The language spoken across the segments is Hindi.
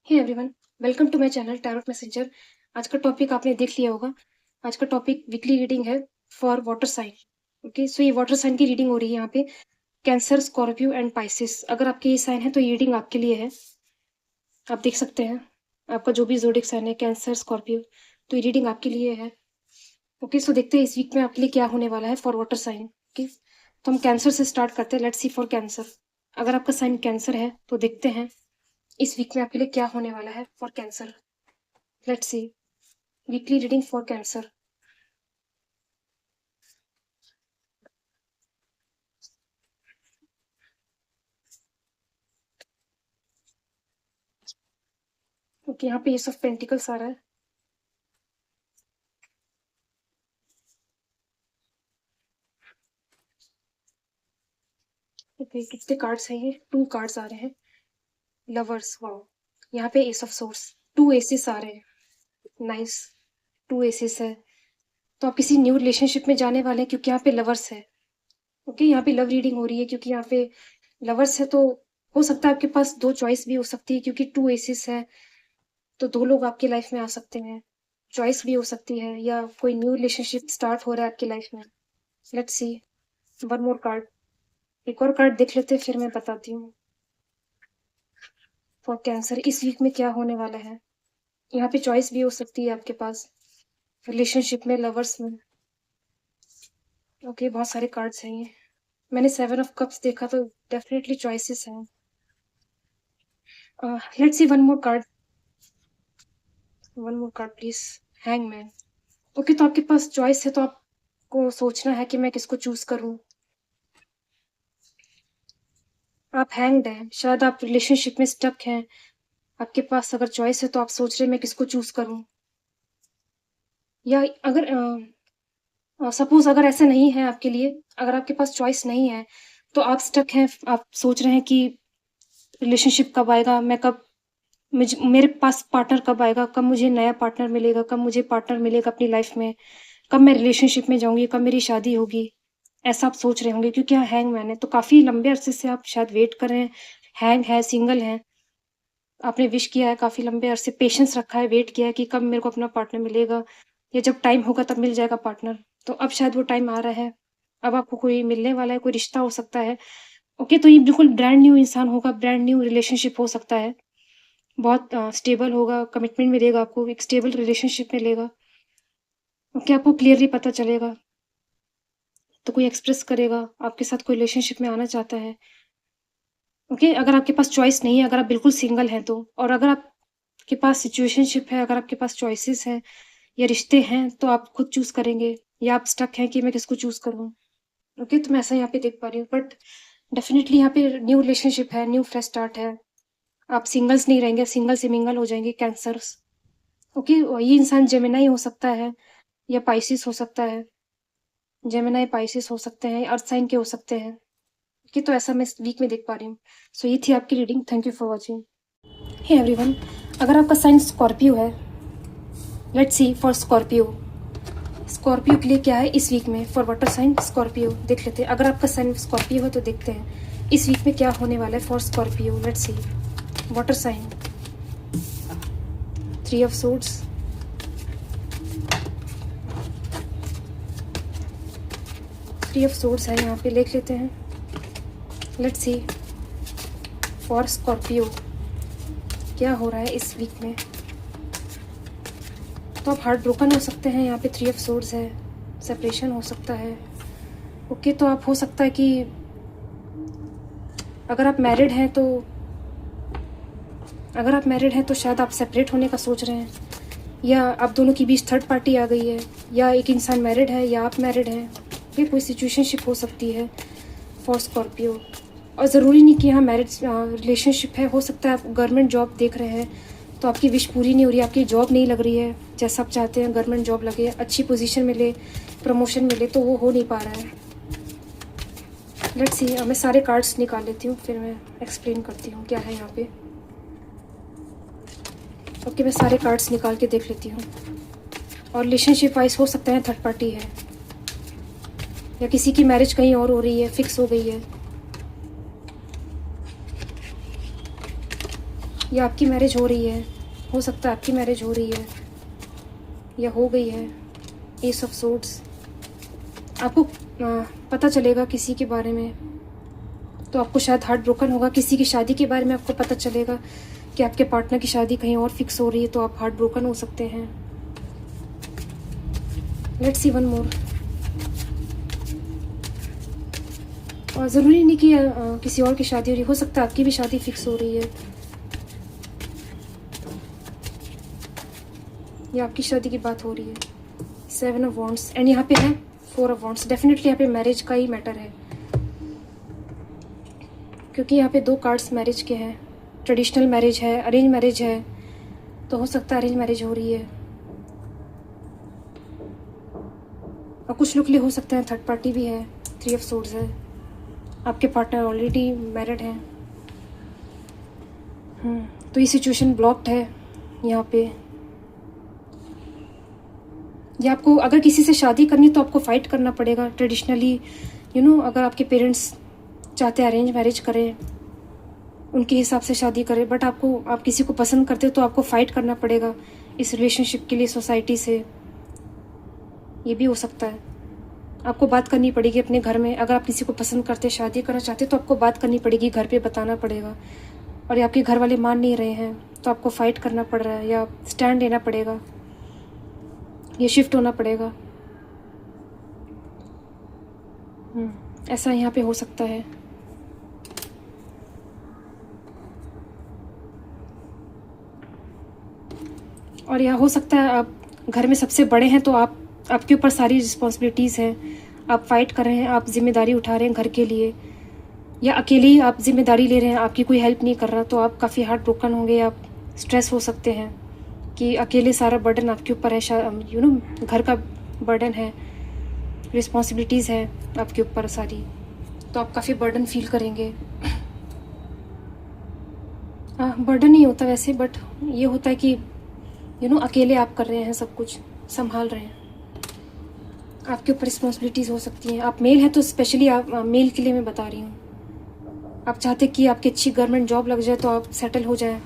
Hey everyone, welcome to my channel tarot messenger. आज का टॉपिक आपने देख लिया होगा। आज का टॉपिक वीकली रीडिंग है for water sign. Okay, so ये वाटर साइन की रीडिंग हो रही है यहाँ पे। Cancer, Scorpio and Pisces. अगर आपके ये साइन है तो ये रीडिंग आपके लिए है। आप देख सकते हैं आपका जो भी ज़ोडिक साइन है, कैंसर, स्कॉर्पियो, तो ये रीडिंग आपके लिए है। ओके, सो देखते हैं इस वीक में आपके लिए क्या होने वाला है फॉर वाटर साइन। ओके, तो हम कैंसर से स्टार्ट करते हैं। Let's see for cancer. अगर आपका साइन कैंसर है तो देखते हैं इस वीक में आपके लिए क्या होने वाला है for cancer. Let's see weekly reading for cancer. Okay, यहाँ पे एस ऑफ पेंटिकल्स आ रहा है। ओके, कितने कार्ड्स हैं ये? 2 कार्ड्स आ रहे हैं। Lovers, wow. यहाँ पे एस ऑफ सोर्स, 2 एसेस आ रहे हैं। नाइस, 2 एसेस है। तो आप किसी न्यू रिलेशनशिप में जाने वाले हैं क्योंकि यहाँ पे लवर्स है। ओके, यहाँ पे लव रीडिंग हो रही है क्योंकि यहाँ पे लवर्स है। तो हो सकता है आपके पास 2 चॉइस भी हो सकती है क्योंकि 2 एसेस है। तो 2 लोग आपकी लाइफ में आ सकते हैं। चॉइस भी हो सकती है या कोई न्यू रिलेशनशिप स्टार्ट हो रहा है आपकी लाइफ में। Let's see one more card. एक और कार्ड देख लेते हैं फिर मैं बताती हूँ फॉर कैंसर इस वीक में क्या होने वाला है। यहाँ पे चॉइस भी हो सकती है आपके पास रिलेशनशिप में, लवर्स में। ओके, बहुत सारे कार्ड्स हैं ये। मैंने 7 ऑफ कप्स देखा तो डेफिनेटली चॉइसेस हैं। Let's see one more card please. Hangman. Okay, तो आपके पास चॉइस है तो आपको सोचना है कि मैं किसको चूज करूं। आप हैंग्ड हैं, शायद आप रिलेशनशिप में स्टक हैं। आपके पास अगर चॉइस है तो आप सोच रहे हैं मैं किसको चूज करूं। या अगर सपोज अगर ऐसा नहीं है आपके लिए, अगर आपके पास चॉइस नहीं है तो आप स्टक हैं। आप सोच रहे हैं कि रिलेशनशिप कब आएगा, मैं कब मेरे पास पार्टनर कब आएगा, कब मुझे नया पार्टनर मिलेगा, कब मुझे पार्टनर मिलेगा अपनी लाइफ में, कब मैं रिलेशनशिप में जाऊंगी, कब मेरी शादी होगी। ऐसा आप सोच रहे होंगे क्योंकि यहाँ हैंग मैन है। तो काफी लंबे अरसे से आप शायद वेट कर रहे हैं। हैंग है, सिंगल है, आपने विश किया है, काफी लंबे अरसे पेशेंस रखा है, वेट किया है कि कब मेरे को अपना पार्टनर मिलेगा या जब टाइम होगा तब मिल जाएगा पार्टनर। तो अब शायद वो टाइम आ रहा है। अब आपको कोई मिलने वाला है, कोई रिश्ता हो सकता है। ओके, तो ये बिल्कुल ब्रांड न्यू इंसान होगा, ब्रांड न्यू रिलेशनशिप हो सकता है। बहुत स्टेबल होगा, कमिटमेंट मिलेगा आपको, एक स्टेबल रिलेशनशिप मिलेगा। ओके, आपको क्लियरली पता चलेगा। तो कोई एक्सप्रेस करेगा, आपके साथ कोई रिलेशनशिप में आना चाहता है। ओके, अगर आपके पास चॉइस नहीं है, अगर आप बिल्कुल सिंगल हैं तो, और अगर आपके पास सिचुएशनशिप है, अगर आपके पास चॉइसेस हैं या रिश्ते हैं तो आप खुद चूज करेंगे या आप स्टक हैं कि मैं किसको चूज करूं। ओके, तो मैं ऐसा यहाँ पे देख पा रही हूँ, बट डेफिनेटली यहाँ पे न्यू रिलेशनशिप है, न्यू फ्रेश स्टार्ट है। आप सिंगल्स नहीं रहेंगे, सिंगल से मिंगल हो जाएंगे कैंसर्स। ओके, ये इंसान जेमिनाई हो सकता है या पाइसिस हो सकता है। जेमिनाई, पाइसिस हो सकते हैं, अर्थ साइन के हो सकते हैं। ओके, तो ऐसा मैं इस वीक में देख पा रही हूँ। सो ये थी आपकी reading. Thank you for watching. Hey everyone, अगर आपका साइन स्कॉर्पियो है, let's see for Scorpio. Scorpio के लिए क्या है इस वीक में फॉर वाटर साइन स्कॉर्पियो। देख लेते हैं अगर आपका साइन स्कॉर्पियो है तो देखते हैं इस वीक में क्या होने वाला है for Scorpio. Let's see water sign. 3 of swords, 3 of swords है यहाँ पे, देख लेते हैं। लेट्स सी फॉर स्कॉर्पियो क्या हो रहा है इस वीक में। तो आप हार्ट ब्रोकन हो सकते हैं, यहाँ पे 3 ऑफ सोर्ड्स है, सेपरेशन हो सकता है। ओके, तो आप हो सकता है कि अगर आप मैरिड हैं तो शायद आप सेपरेट होने का सोच रहे हैं, या आप दोनों के बीच थर्ड पार्टी आ गई है, या एक इंसान मैरिड है या आप मैरिड हैं। ये कोई सिचुएशनशिप हो सकती है फॉर स्कॉर्पियो। और ज़रूरी नहीं कि यहाँ मैरिज रिलेशनशिप है, हो सकता है आप गवर्नमेंट जॉब देख रहे हैं तो आपकी विश पूरी नहीं हो रही है, आपकी जॉब नहीं लग रही है जैसा आप चाहते हैं, गवर्नमेंट जॉब लगे, अच्छी पोजीशन मिले, प्रमोशन मिले, तो वो हो नहीं पा रहा है। लेट्स सी, मैं सारे कार्ड्स निकाल लेती हूँ फिर मैं एक्सप्लेन करती हूँ क्या है यहाँ पे। ओके, मैं सारे कार्ड्स निकाल के देख लेती हूँ। और रिलेशनशिप वाइज हो सकता है थर्ड पार्टी है या किसी की मैरिज कहीं और हो रही है, फिक्स हो गई है। या आपकी मैरिज हो रही है, हो सकता है आपकी मैरिज हो रही है या हो गई है। एस ऑफ सोर्ड्स, आपको पता चलेगा किसी के बारे में, तो आपको शायद हार्ट ब्रोकन होगा। किसी की शादी के बारे में आपको पता चलेगा कि आपके पार्टनर की शादी कहीं और फिक्स हो रही है, तो आप हार्ट ब्रोकन हो सकते हैं। Let's see one more. और ज़रूरी नहीं कि किसी और की शादी हो रही, हो सकता है आपकी भी शादी फिक्स हो रही है या आपकी शादी की बात हो रही है। 7 ऑफ वॉन्ड्स एंड यहाँ पे है 4 ऑफ वॉन्ड्स। डेफिनेटली यहाँ पे मैरिज का ही मैटर है, क्योंकि यहाँ पे 2 कार्ड्स मैरिज के हैं। ट्रेडिशनल मैरिज है, अरेंज मैरिज है, तो हो सकता है अरेंज मैरिज हो रही है। और कुछ लोग के लिए हो सकता है थर्ड पार्टी भी है। 3 ऑफ सोर्ड्स है, आपके पार्टनर ऑलरेडी मैरिड हैं। तो ये सिचुएशन ब्लॉक्ड है यहाँ पे। या आपको अगर किसी से शादी करनी तो आपको फाइट करना पड़ेगा ट्रेडिशनली, अगर आपके पेरेंट्स चाहते हैं अरेंज मैरिज करें, उनके हिसाब से शादी करें, बट आप किसी को पसंद करते हो तो आपको फाइट करना पड़ेगा इस रिलेशनशिप के लिए सोसाइटी से। ये भी हो सकता है आपको बात करनी पड़ेगी अपने घर में। अगर आप किसी को पसंद करते, शादी करना चाहते, तो आपको बात करनी पड़ेगी, घर पे बताना पड़ेगा। और ये आपके घर वाले मान नहीं रहे हैं तो आपको फाइट करना पड़ रहा है या स्टैंड लेना पड़ेगा, ये शिफ्ट होना पड़ेगा। ऐसा यहाँ पे हो सकता है। और यह हो सकता है आप घर में सबसे बड़े हैं, तो आपके ऊपर सारी रिस्पॉन्सिबिलिटीज़ हैं, आप फाइट कर रहे हैं, आप जिम्मेदारी उठा रहे हैं घर के लिए, या अकेले ही आप जिम्मेदारी ले रहे हैं, आपकी कोई हेल्प नहीं कर रहा, तो आप काफ़ी हार्ट ब्रोकन होंगे, आप स्ट्रेस हो सकते हैं कि अकेले सारा बर्डन आपके ऊपर है। घर का बर्डन है, रिस्पॉन्सिबिलिटीज़ है आपके ऊपर सारी, तो आप काफ़ी बर्डन फील करेंगे। बर्डन नहीं होता वैसे, बट ये होता है कि अकेले आप कर रहे हैं, सब कुछ संभाल रहे हैं, आपके ऊपर रिस्पॉन्सिबिलिटीज़ हो सकती हैं। आप मेल हैं तो स्पेशली आप मेल के लिए मैं बता रही हूँ। आप चाहते कि आपकी अच्छी गवर्नमेंट जॉब लग जाए, तो आप सेटल हो जाए,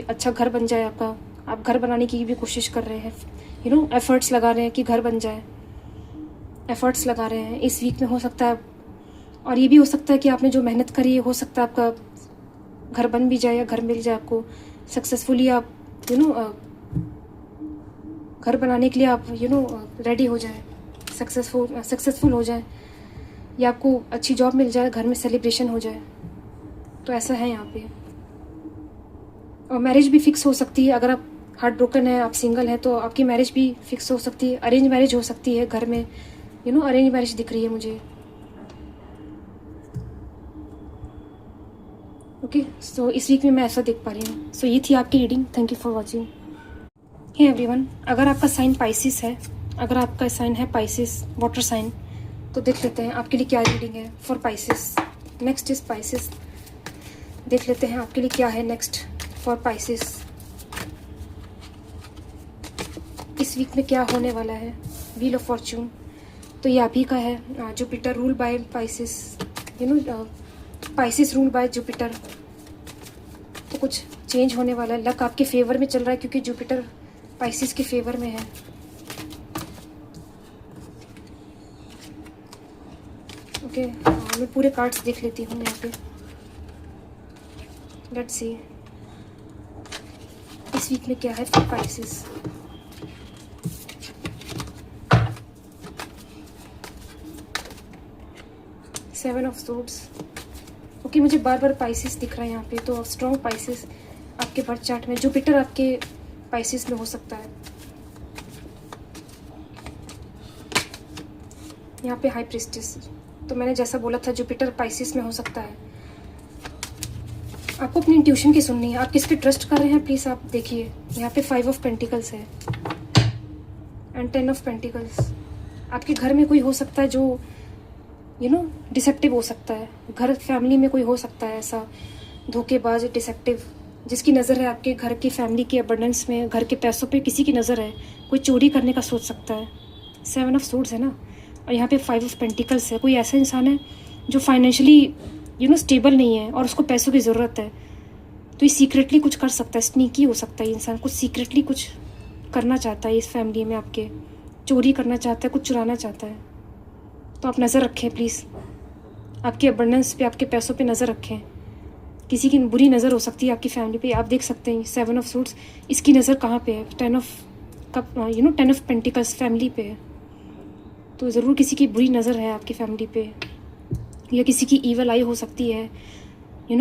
अच्छा घर बन जाए आपका। आप घर बनाने की भी कोशिश कर रहे हैं, एफर्ट्स लगा रहे हैं कि घर बन जाए, एफर्ट्स लगा रहे हैं। इस वीक में हो सकता है, और ये भी हो सकता है कि आपने जो मेहनत करी है, हो सकता है आपका घर बन भी जाए या घर मिल जाए आपको सक्सेसफुली। आप घर बनाने के लिए आप रेडी हो जाए, सक्सेसफुल हो जाए, या आपको अच्छी जॉब मिल जाए, घर में सेलिब्रेशन हो जाए, तो ऐसा है यहाँ पे। और मैरिज भी फिक्स हो सकती है। अगर आप हार्ट ब्रोकन है, आप सिंगल हैं, तो आपकी मैरिज भी फिक्स हो सकती है। अरेंज मैरिज हो सकती है घर में, अरेंज मैरिज दिख रही है मुझे। ओके, सो इस वीक में मैं ऐसा देख पा रही हूँ। सो ये थी आपकी reading. Thank you for watching. Hey everyone, अगर आपका साइन पाइसिस है, अगर आपका साइन है पाइसिस, वाटर साइन, तो देख लेते हैं आपके लिए क्या रीडिंग है for Pisces. Next is Pisces. देख लेते हैं आपके लिए क्या है नेक्स्ट फॉर पाइसिस। इस वीक में क्या होने वाला है। व्हील ऑफ फॉर्च्यून, तो ये आप ही का है। Jupiter rule by Pisces, Pisces rule by Jupiter, तो कुछ चेंज होने वाला है। लक आपके फेवर में चल रहा है, क्योंकि जुपिटर पाइसिस के फेवर में है। ओके, मैं पूरे कार्ड्स देख लेती हूँ यहाँ पे। लेट्स सी इस वीक में क्या है for Pisces. Seven of swords. Okay, मुझे बार बार पाइसिस दिख रहा है यहाँ पे, तो स्ट्रॉन्ग पाइसिस आपके बर्थ चार्ट में। जुपिटर आपके पाइसिस में हो सकता है। यहाँ पे हाई प्रिस्टेस, तो मैंने जैसा बोला था जुपिटर पाइसिस में हो सकता है। आपको अपनी इंट्यूशन की सुननी है। आप किस पे ट्रस्ट कर रहे हैं प्लीज़ आप देखिए। यहाँ पे 5 ऑफ पेंटिकल्स है एंड 10 ऑफ पेंटिकल्स। आपके घर में कोई हो सकता है जो डिसेप्टिव हो सकता है। घर फैमिली में कोई हो सकता है ऐसा धोखेबाज, डिसेप्टिव, जिसकी नज़र है आपके घर की फैमिली की अबंडेंस में, घर के पैसों पे किसी की नज़र है। कोई चोरी करने का सोच सकता है। 7 ऑफ सोर्ड्स है ना, और यहाँ पे 5 ऑफ पेंटिकल्स है। कोई ऐसा इंसान है जो फाइनेंशियली स्टेबल नहीं है और उसको पैसों की ज़रूरत है। तो ये सीक्रेटली कुछ कर सकता है, स्नीकी हो सकता है इंसान, कुछ सीक्रेटली कुछ करना चाहता है इस फैमिली में, आपके चोरी करना चाहता है, कुछ चुराना चाहता है। तो आप नज़र रखें प्लीज़, आपके अबंडेंस पे, आपके पैसों पे नज़र रखें। किसी की बुरी नज़र हो सकती है आपकी फैमिली पे। आप देख सकते हैं 7 ऑफ सूट्स, इसकी नज़र कहाँ पे है? 10 of cup, 10 of pentacles family पे है। तो ज़रूर किसी की बुरी नज़र है आपकी फैमिली पे, या किसी की ईवल आई हो सकती है।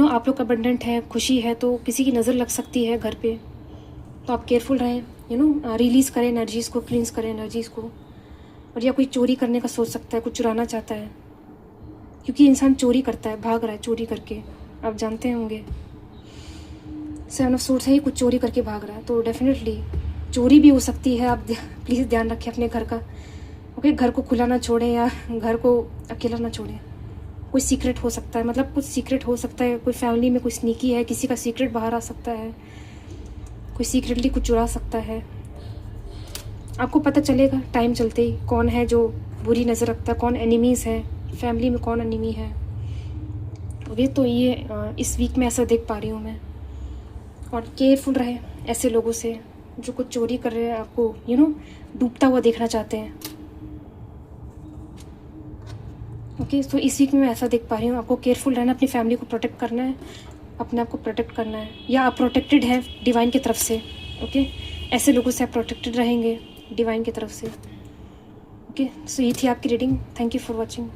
आप लोग अबंडेंट है, खुशी है, तो किसी की नज़र लग सकती है घर पे। तो आप केयरफुल रहें, रिलीज़ करें एनर्जीज़ को, क्लींस करें एनर्जीज़ को। और या कोई चोरी करने का सोच सकता है, कुछ चुराना चाहता है, क्योंकि इंसान चोरी करता है, भाग रहा है चोरी करके, आप जानते होंगे 7 ऑफ सूट्स है, ही कुछ चोरी करके भाग रहा है। तो डेफिनेटली चोरी भी हो सकती है। आप प्लीज़ ध्यान रखें अपने घर का, ओके? घर को खुला ना छोड़ें या घर को अकेला ना छोड़ें। कोई सीक्रेट हो सकता है, मतलब कुछ सीक्रेट हो सकता है, कोई फैमिली में कोई स्नीकी है, किसी का सीक्रेट बाहर आ सकता है, कोई सीक्रेटली कुछ चुरा सकता है। आपको पता चलेगा टाइम चलते ही कौन है जो बुरी नज़र रखता है, कौन एनिमीज़ है फैमिली में, कौन एनिमी है। ओके, तो ये इस वीक में ऐसा देख पा रही हूँ मैं। और केयरफुल रहे ऐसे लोगों से जो कुछ चोरी कर रहे हैं, आपको डूबता हुआ देखना चाहते हैं। ओके, तो इस वीक में मैं ऐसा देख पा रही हूँ। आपको केयरफुल रहना, अपनी फैमिली को प्रोटेक्ट करना है, अपने आप को प्रोटेक्ट करना है, या आप प्रोटेक्टेड है डिवाइन की तरफ से। ओके, ऐसे लोगों से आप प्रोटेक्टेड रहेंगे डिवाइन की तरफ से। ओके, सो ये थी आपकी reading. Thank you for watching.